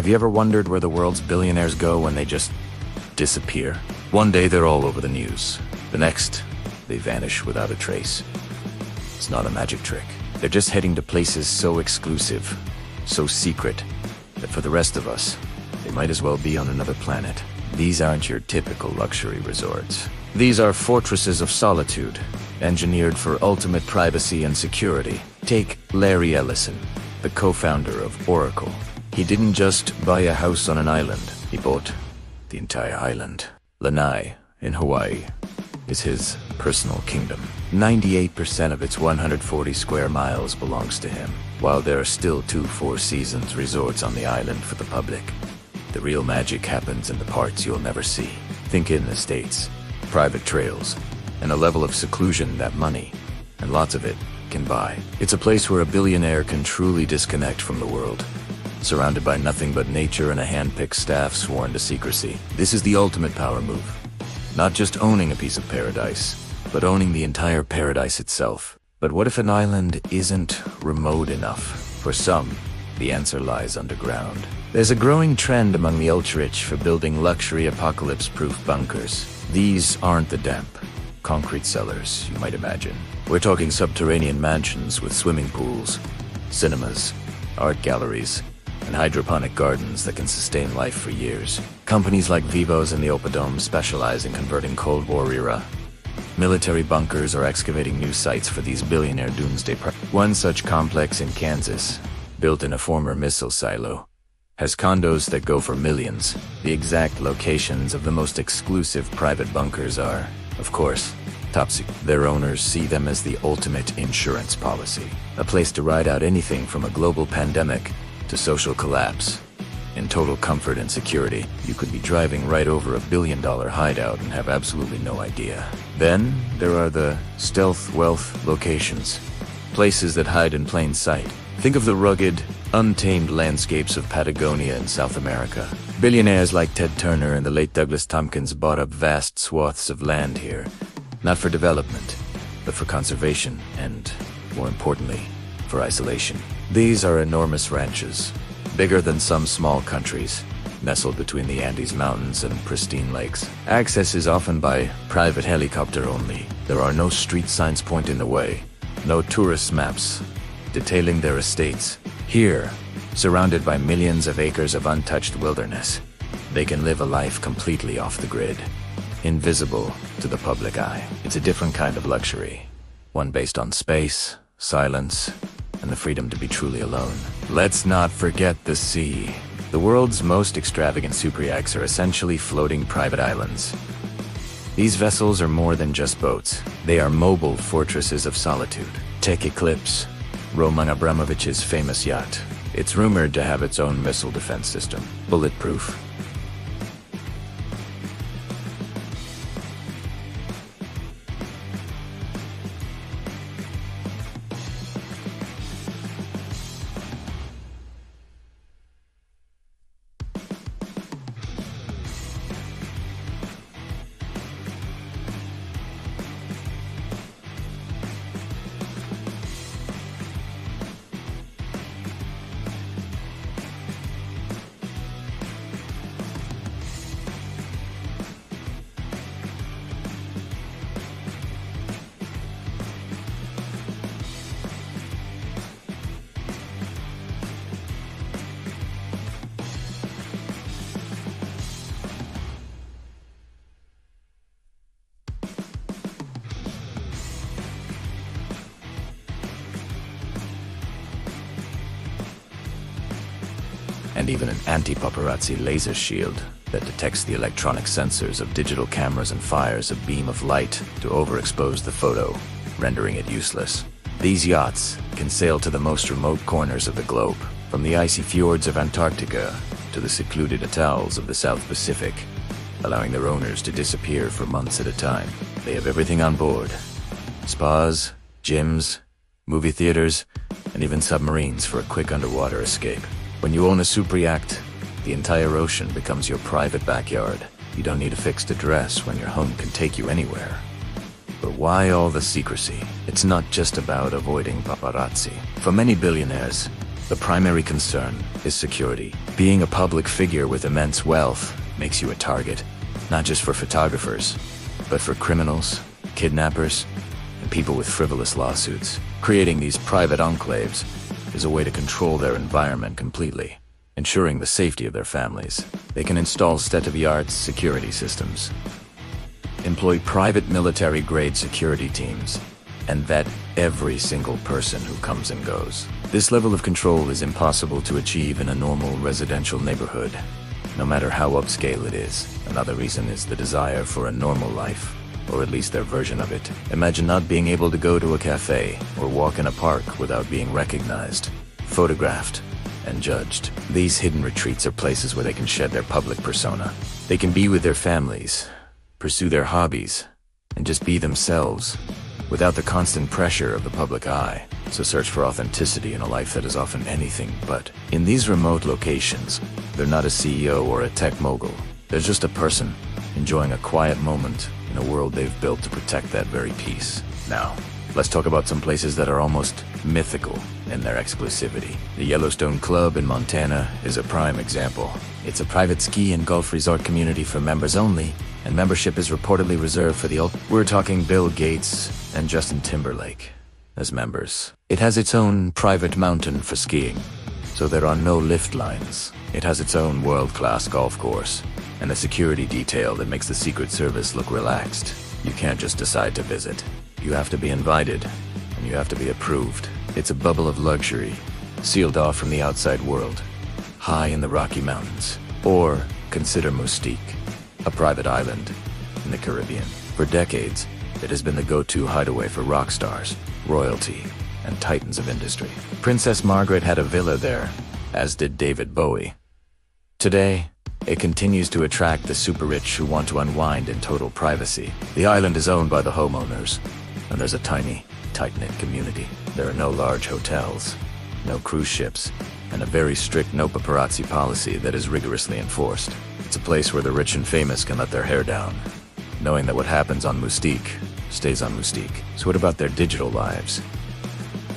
Have you ever wondered where the world's billionaires go when they just disappear? One day they're all over the news. The next, they vanish without a trace. It's not a magic trick. They're just heading to places so exclusive, so secret, that for the rest of us, they might as well be on another planet. These aren't your typical luxury resorts. These are fortresses of solitude, engineered for ultimate privacy and security. Take Larry Ellison, the co-founder of Oracle. He didn't just buy a house on an island, he bought the entire island. Lanai, in Hawaii, is his personal kingdom. 98% of its 140 square miles belongs to him, while there are still 2 Four Seasons resorts on the island for the public. The real magic happens in the parts you'll never see. Think in the States, private trails, and a level of seclusion that money, and lots of it, can buy. It's a place where a billionaire can truly disconnect from the world, surrounded by nothing but nature and a hand-picked staff sworn to secrecy. This is the ultimate power move. Not just owning a piece of paradise, but owning the entire paradise itself. But what if an island isn't remote enough? For some, the answer lies underground. There's a growing trend among the ultra-rich for building luxury apocalypse-proof bunkers. These aren't the damp, concrete cellars you might imagine. We're talking subterranean mansions with swimming pools, cinemas, art galleries, and hydroponic gardens that can sustain life for years. Companies like Vivos and the Opodome specialize in converting Cold War era military bunkers or excavating new sites for these billionaire doomsday One such complex in Kansas, built in a former missile silo, has condos that go for millions. The exact locations of the most exclusive private bunkers are, of course, top secret. Their owners see them as the ultimate insurance policy, a place to ride out anything from a global pandemic to social collapse. In total comfort and security, you could be driving right over a billion-dollar hideout and have absolutely no idea. Then, there are the stealth wealth locations, places that hide in plain sight. Think of the rugged, untamed landscapes of Patagonia in South America. Billionaires like Ted Turner and the late Douglas Tompkins bought up vast swaths of land here, not for development, but for conservation and, more importantly, for isolation. These are enormous ranches, bigger than some small countries, nestled between the Andes Mountains and pristine lakes. Access is often by private helicopter only. There are no street signs pointing the way, no tourist maps detailing their estates. Here, surrounded by millions of acres of untouched wilderness, they can live a life completely off the grid, invisible to the public eye. It's a different kind of luxury, one based on space, silence, and the freedom to be truly alone. Let's not forget the sea. The world's most extravagant superyachts are essentially floating private islands. These vessels are more than just boats. They are mobile fortresses of solitude. Take Eclipse, Roman Abramovich's famous yacht. It's rumored to have its own missile defense system, bulletproof. And even an anti-paparazzi laser shield that detects the electronic sensors of digital cameras and fires a beam of light to overexpose the photo, rendering it useless. These yachts can sail to the most remote corners of the globe, from the icy fjords of Antarctica to the secluded atolls of the South Pacific, allowing their owners to disappear for months at a time. They have everything on board: spas, gyms, movie theaters, and even submarines for a quick underwater escape. When you own a super yacht, the entire ocean becomes your private backyard. You don't need a fixed address when your home can take you anywhere. But why all the secrecy? It's not just about avoiding paparazzi. For many billionaires, The primary concern is security. Being a public figure with immense wealth makes you a target, not just for photographers, but for criminals, kidnappers, and people with frivolous lawsuits. Creating these private enclaves is a way to control their environment completely, ensuring the safety of their families. They can install state-of-the-art security systems, employ private military-grade security teams, and vet every single person who comes and goes. This level of control is impossible to achieve in a normal residential neighborhood, no matter how upscale it is. Another reason is the desire for a normal life, or at least their version of it. Imagine not being able to go to a cafe or walk in a park without being recognized, photographed, and judged. These hidden retreats are places where they can shed their public persona. They can be with their families, pursue their hobbies, and just be themselves, without the constant pressure of the public eye. So search for authenticity in a life that is often anything but. In these remote locations, they're not a CEO or a tech mogul. They're just a person, enjoying a quiet moment in a world they've built to protect that very peace. Now, let's talk about some places that are almost mythical in their exclusivity. The Yellowstone Club in Montana is a prime example. It's a private ski and golf resort community for members only, and membership is reportedly reserved for the We're talking Bill Gates and Justin Timberlake as members. It has its own private mountain for skiing, so there are no lift lines. It has its own world-class golf course, and a security detail that makes the Secret Service look relaxed. You can't just decide to visit. You have to be invited, and you have to be approved. It's a bubble of luxury, sealed off from the outside world, high in the Rocky Mountains. Or consider Mustique, a private island in the Caribbean. For decades, it has been the go-to hideaway for rock stars, royalty, and titans of industry. Princess Margaret had a villa there, as did David Bowie. Today, it continues to attract the super-rich who want to unwind in total privacy. The island is owned by the homeowners, and there's a tiny, tight-knit community. There are no large hotels, no cruise ships, and a very strict no paparazzi policy that is rigorously enforced. It's a place where the rich and famous can let their hair down, knowing that what happens on Mustique stays on Mustique. So what about their digital lives?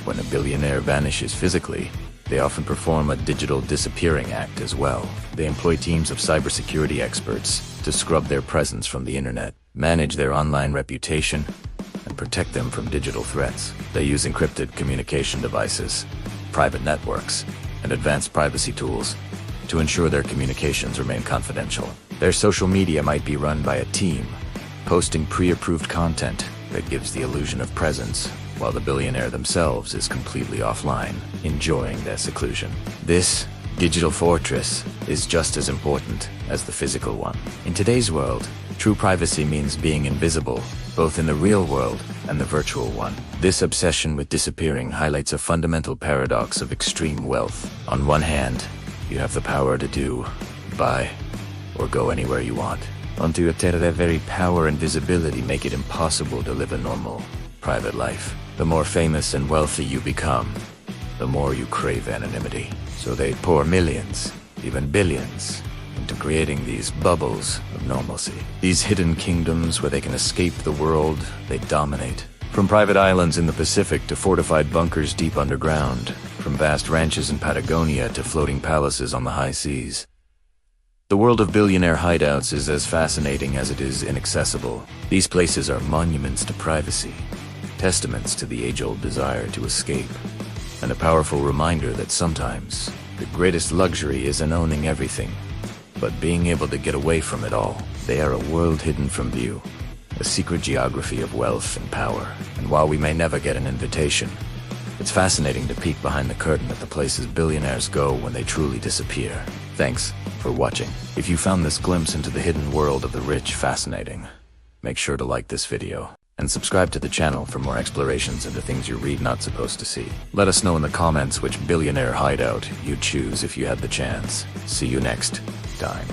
When a billionaire vanishes physically, they often perform a digital disappearing act as well. They employ teams of cybersecurity experts to scrub their presence from the internet, manage their online reputation, and protect them from digital threats. They use encrypted communication devices, private networks, and advanced privacy tools to ensure their communications remain confidential. Their social media might be run by a team, posting pre-approved content that gives the illusion of presence, while the billionaire themselves is completely offline, enjoying their seclusion. This digital fortress is just as important as the physical one. In today's world, true privacy means being invisible, both in the real world and the virtual one. This obsession with disappearing highlights a fundamental paradox of extreme wealth. On one hand, you have the power to do, buy, or go anywhere you want. On the other, their very power and visibility make it impossible to live a normal, private life. The more famous and wealthy you become, the more you crave anonymity. So they pour millions, even billions, into creating these bubbles of normalcy. These hidden kingdoms where they can escape the world they dominate. From private islands in the Pacific to fortified bunkers deep underground, from vast ranches in Patagonia to floating palaces on the high seas. The world of billionaire hideouts is as fascinating as it is inaccessible. These places are monuments to privacy, testaments to the age-old desire to escape, and a powerful reminder that sometimes the greatest luxury isn't owning everything, but being able to get away from it all. They are a world hidden from view, a secret geography of wealth and power. And while we may never get an invitation, it's fascinating to peek behind the curtain at the places billionaires go when they truly disappear. Thanks for watching. If you found this glimpse into the hidden world of the rich fascinating, make sure to like this video and subscribe to the channel for more explorations into things you read not supposed to see. Let us know in the comments which billionaire hideout you'd choose if you had the chance. See you next time.